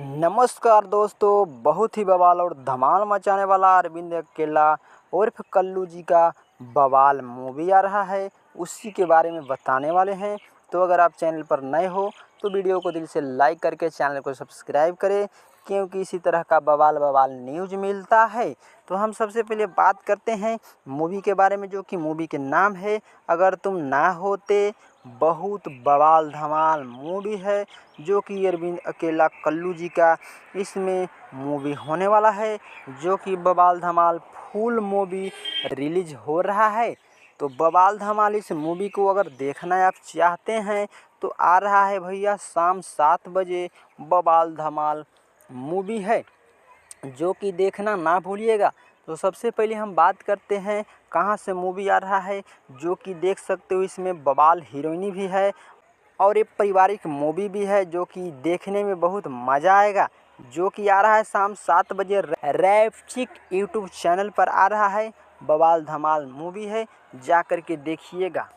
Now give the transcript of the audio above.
नमस्कार दोस्तों, बहुत ही बवाल और धमाल मचाने वाला अरविंद अकेला उर्फ कल्लू जी का बवाल मूवी आ रहा है, उसी के बारे में बताने वाले हैं। तो अगर आप चैनल पर नए हो तो वीडियो को दिल से लाइक करके चैनल को सब्सक्राइब करें, क्योंकि इसी तरह का बवाल न्यूज़ मिलता है। तो हम सबसे पहले बात करते हैं मूवी के बारे में, जो कि मूवी के नाम है अगर तुम ना होते। बहुत बवाल धमाल मूवी है, जो कि अरविंद अकेला कल्लू जी का इसमें मूवी होने वाला है, जो कि बवाल धमाल फुल मूवी रिलीज हो रहा है। तो बवाल धमाल इस मूवी को अगर देखना आप चाहते हैं तो आ रहा है भैया शाम 7 बजे। बवाल धमाल मूवी है, जो कि देखना ना भूलिएगा। तो सबसे पहले हम बात करते हैं कहाँ से मूवी आ रहा है, जो कि देख सकते हो इसमें बवाल हीरोइनी भी है और एक पारिवारिक मूवी भी है, जो कि देखने में बहुत मज़ा आएगा। जो कि आ रहा है शाम 7 बजे रैपचिक यूट्यूब चैनल पर आ रहा है। बवाल धमाल मूवी है, जा कर के देखिएगा।